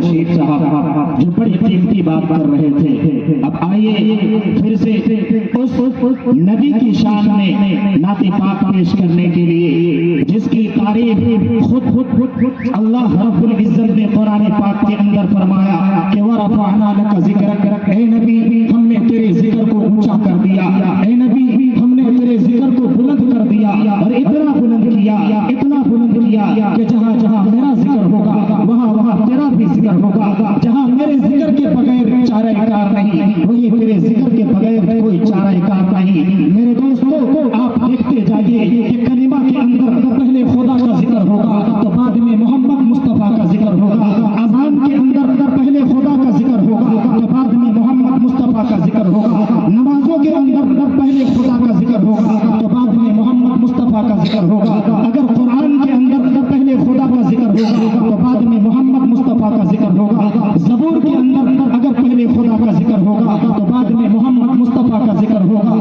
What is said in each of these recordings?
रशीद साहब जो बड़ी कीमती बात कर रहे थे। अब आइए फिर से उस नबी की शान में नाते पाक पेश करने के लिए जिसकी तारीफ खुद अल्लाह रब्बुल इज्जत ने कुरान पाक के अंदर फरमाया कि वरफ़अना लका ज़िक्रक, ए नबी हमने तेरे जिक्र को ऊंचा कर दिया, ए नबी हमने तेरे जिक्र को बुलंद कर दिया और इतना बुलंद किया कि जहाँ जहाँ मेरा जिक्र होगा वहाँ वहाँ तेरा भी जिक्र होगा। जहाँ मेरे जिक्र के बगैर चारा कार नहीं, वही तेरे जिक्र के बगैर कोई चारा कार नहीं। मेरे दोस्तों आप देखते जाइए कि कलिमा के अंदर पहले खुदा का जिक्र होगा तो बाद में मोहम्मद मुस्तफा का जिक्र होगा। अज़ान के अंदर पहले खुदा का जिक्र होगा तो बाद में मोहम्मद मुस्तफा का जिक्र होगा। नमाजों के अंदर पहले खुदा का जिक्र होगा तो बाद में मोहम्मद मुस्तफा का जिक्र होगा। अगर कुरान के अंदर पहले खुदा का जिक्र होगा तो बाद में मोहम्मद मुस्तफा का जिक्र होगा। ज़बूर के अंदर अगर पहले खुदा का जिक्र होगा तो बाद में मोहम्मद मुस्तफा का जिक्र होगा।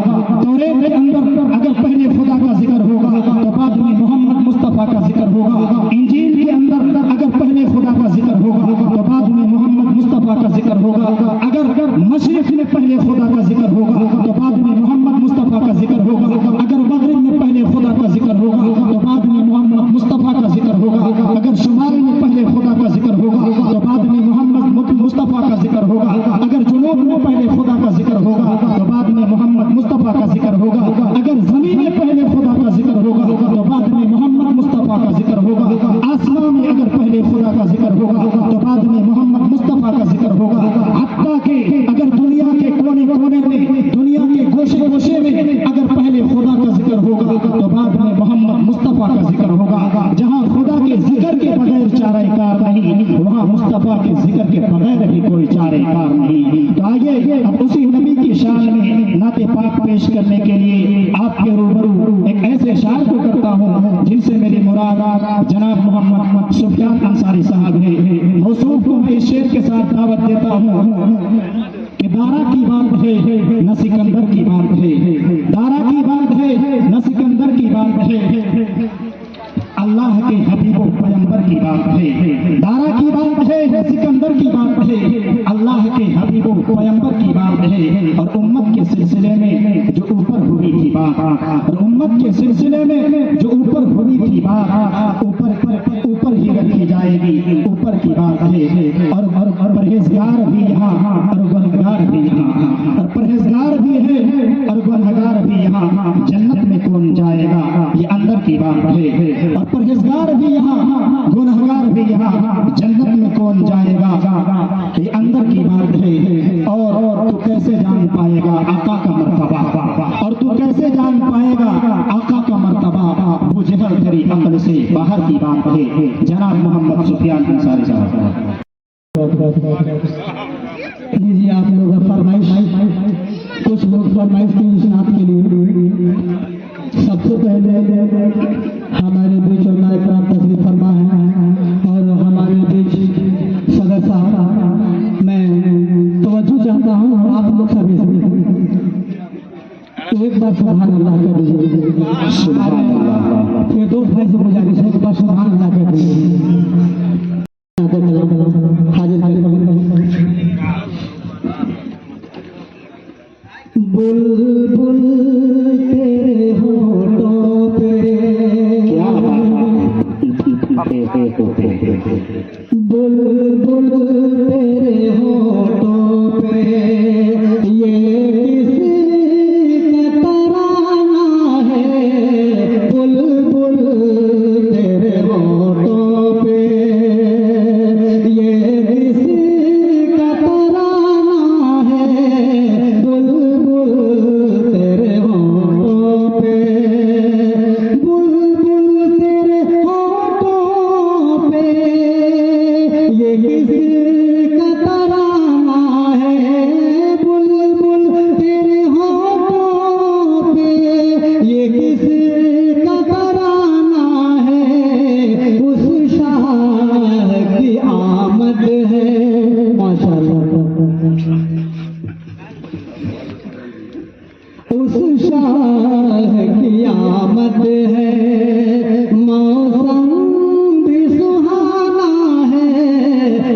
तौरात के अंदर अगर पहले खुदा का जिक्र होगा तो बाद में मोहम्मद मुस्तफा का जिक्र होगा। इंजील के अंदर अगर पहले खुदा का जिक्र होगा तो बाद में मोहम्मद मुस्तफा का जिक्र होगा। अगर मशरिक़ में पहले खुदा का जिक्र होगा तो बाद में मोहम्मद मुस्तफा का जिक्र होगा। अगर मगरिब में पहले खुदा का जिक्र होगा तो बाद में मोहम्मद मुस्तफा का जिक्र होगा। अगर शुमाल में पहले खुदा का जिक्र होगा तो बाद में मोहम्मद मुस्तफा का जिक्र होगा। अगर जुनूब में पहले खुदा का जिक्र होगा तो बाद में मोहम्मद मुस्तफा का जिक्र होगा। अगर ज़मीन में पहले खुदा का जिक्र होगा तो बाद में मोहम्मद मुस्तफा का जिक्र होगा। आसमान में अगर पहले खुदा का जिक्र होगा तो बाद में मोहम्मद मुस्तफा का जिक्र होगा। हत्ता के अगर दुनिया के कोने कोने में, दुनिया के गोशे गोशे में अगर पहले खुदा का जिक्र होगा तो बाद में मोहम्मद मुस्तफा का जिक्र होगा। जहाँ खुदा के जिक्र के बगैर चारा कार नहीं, वहाँ मुस्तफा के जिक्र के बगैर भी कोई चारा कार नहीं। तो आइए अब उसी नबी की शान में नाते पाक पेश करने के लिए आपके रूबरू एक ऐसे शायर को करता हूँ जिनसे मेरी मुराद जनाब मोहम्मद सुफियान अंसारी साहब है। मौसूफ को मैं इस शेर के साथ दावत देता हूँ कि दारा की बात है न सिकंदर की बात है, दारा की बात है न सिकंदर की बात है, अल्लाह के हबीबो पैगंबर की बात है। दारा की बात है सिकंदर की बात है, अल्लाह के हबीबो पैगंबर की बात है। और उम्मत के सिलसिले में जो ऊपर हुई थी बात, और उम्मत के सिलसिले में जो ऊपर हुई थी बात ऊपर ही रखी जाएगी, ऊपर की बात है। और परहेजगार भी यहाँ और गुनहगार भी यहाँ, और परहेजगार भी है और गुनहगार भी यहाँ। जन्नत में कौन जाएगा ये अंदर की बात है। और परहेजगार भी यहाँ गुनहगार भी यहाँ, जन्नत में कौन जाएगा ये अंदर की बात है। और तू कैसे जान पाएगा आका का मर्तबा, और तू कैसे जान पाएगा आका का मर्तबा, वो जहल तेरी अक्ल से बाहर की बात है। जनाब मोहम्मद सुफियान अंसारी साहब लीजिए आप लोग फरमाइश, कुछ लोग फरमाइश की इस्नात के लिए। सबसे पहले हमारे बीच उलमा इकराम तशरीफ फरमा है और हमारे बीच सदर साहब, मैं तवज्जो चाहता हूँ और आप लोग सभी एक बार सुभान अल्लाह कर दीजिए। सुभान अल्लाह। फिर दोस्त भाई से गुजारिश है एक बार सुभान अल्लाह कर दीजिए। हाजिर बुलबुल तेरे होठों पे, क्या बुलबुल तेरे होठों पे ये किसी का तराना है। बुलबुल तेरे होठों पे ये किसी का तराना है। बुलबुल तेरे होठों पे, बुलबुल तेरे होठों पे ये किसी का तराना है। बुलबुल तेरे होठों पे ये किसी का तराना है। उस शाह की आमद है माशाअल्लाह, उस शाह की आमद है। मौसम भी सुहाना है।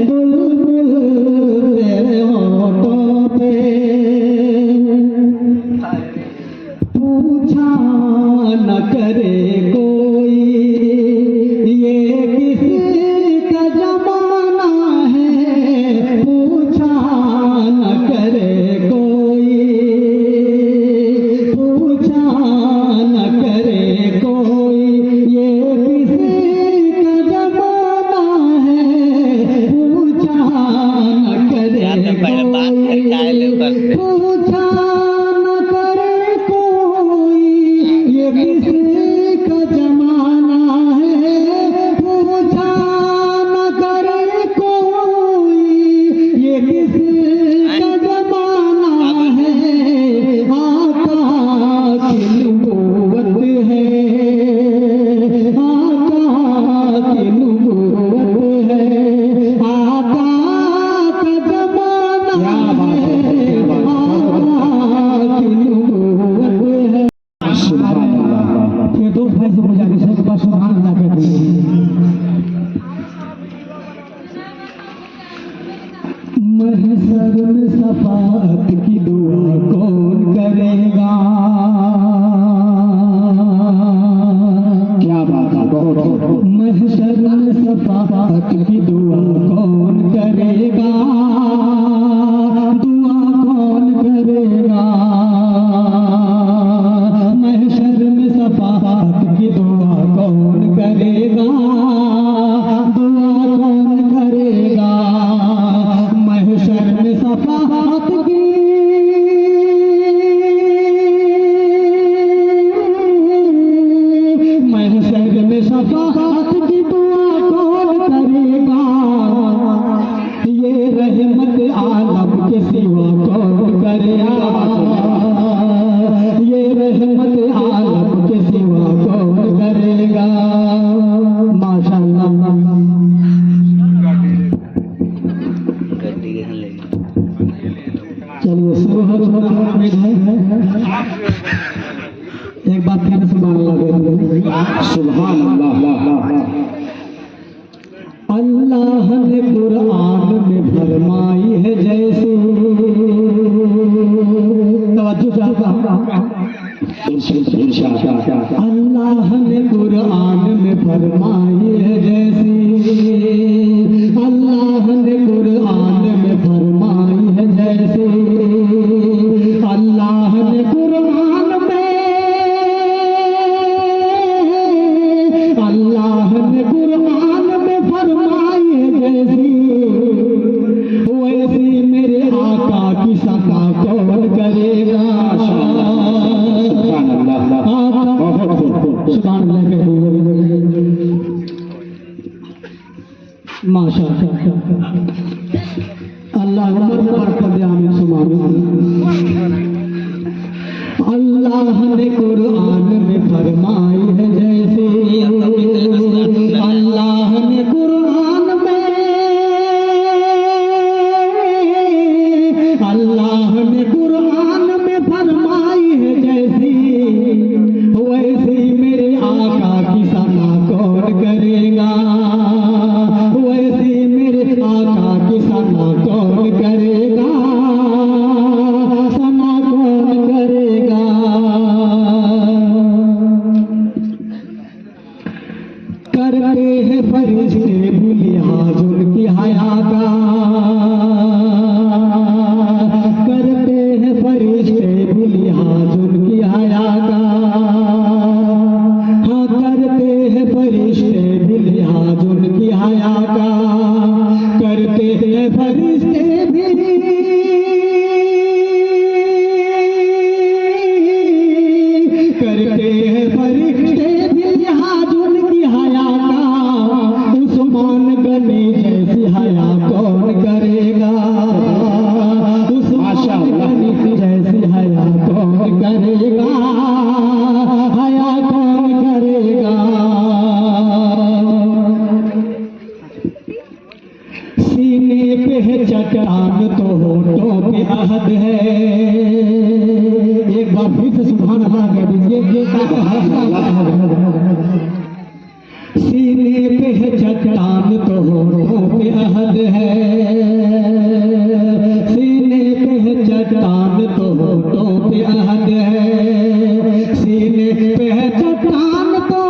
बुलबुल महशर में शफाअत की दुआ कौन करेगा? क्या बात है, बहुत महशर में शफाअत की दुआ कौन करेगा? दुआ कौन करेगा? महशर में शफाअत की दुआ कौन करेगा? दुआ कौन करेगा? महशर में शफाअत की महशर में शफाअत की दुआ कौन करेगा? ये रहमत आलम के सिवा कौन करेगा? ये रहमत आलम के सिवा कौन करेगा? माशाअल्लाह। चलिए शुरू हो एक बात फिर सुबह लगे सुभान अल्लाह। अल्लाह ने कुरान में फरमाई है जैसे तवज्जो चाहता अल्लाह ने कुरान में फरमाई है जैसे अल्लाह ने कुरान में फरमाई है जैसे अल्लाह ने कुरान में अल्लाह ने कुरान में फरमाई है जैसी वैसी मेरे आका की सदा कौन करेगा? माशाअल्लाह। अल्लाह उम्र में बरकत दे, आमीन सुमा आमीन। अल्लाह ने कुरान में फरमाई है जैसे अल्लाह ने कुरान में अल्लाह ने कुरान में फरमाई है जैसी वैसी मेरे आका की सना कौन करेगा? वैसी मेरे आका की सना कौन करेगा? सना कौन करेगा? करते हैं फरिश्ते भी लिहाज उनकी हया का करते हैं फरिश्ते भी लिहाज उनकी हया का हाँ करते हैं फरिश्ते भी लिहाज उनकी हया का करते हैं फरिश्ते भी करते हैं फरिश्ते भी लिहाज उनकी हया का उस्मान गनी जैसी हया कौन करेगा? उस्मान गनी जैसी हया कौन करेगा? हया कौन करेगा? सीने पे है चट्टान तो होठों पे अहद है। एक बार फिर से सुभान अल्लाह कह दीजिए। सीने पे है चट्टान तो होठों पे अहद है। सीने पे है चट्टान तो होठों पे अहद है। सीने पे है चट्टान तो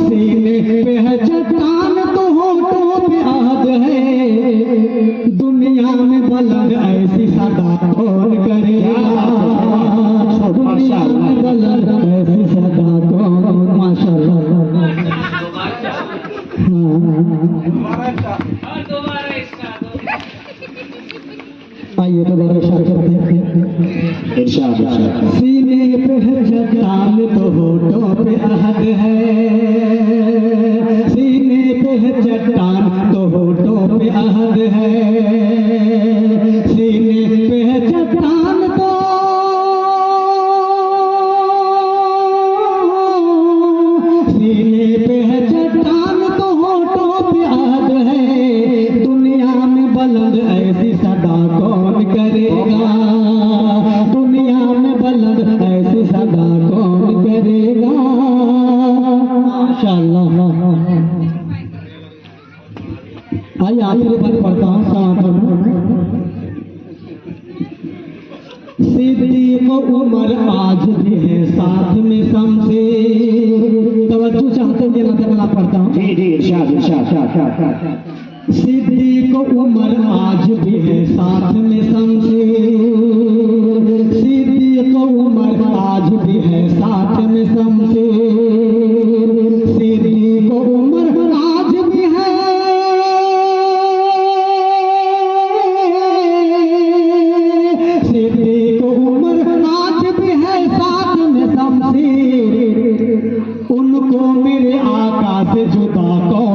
सीने पे है चट्टान तो होठों पे अहद है। दुनिया में बुलंद ऐसी सदा कौन करेगा? दुनिया में बुलंद ऐसी सदा कौन? माशाअल्लाह। आइए दोबारा इरशाद करते हैं। सीने पे है चट्टान तो होठों पे अहद है। सीने पे है चट्टान तो होठों पे अहद है। सीने पे है चट्टान तो सीने पे है चट्टान तो होठों पे अहद है। दुनिया में बुलंद ऐसी सदा कौन करेगा? दुनिया में बुलंद ऐसी सदा कौन करेगा? माशाअल्लाह। आखिरी बात पढ़ता हूँ समापन। सिद्दीक उमर आज भी है साथ में शमशेर। तवज्जो चाहते हैं मैं तबला पढ़ता हूँ। जी जी इरशाद इरशाद। सिद्दीक उमर आज भी है साथ में शमशेर। सिद्दीक उमर आज भी है साथ में शमशेर। सिद्दीक उमर आज भी है सिद्दीक उमर आज भी है साथ में शमशेर। उनको मेरे आका से जुदा कौन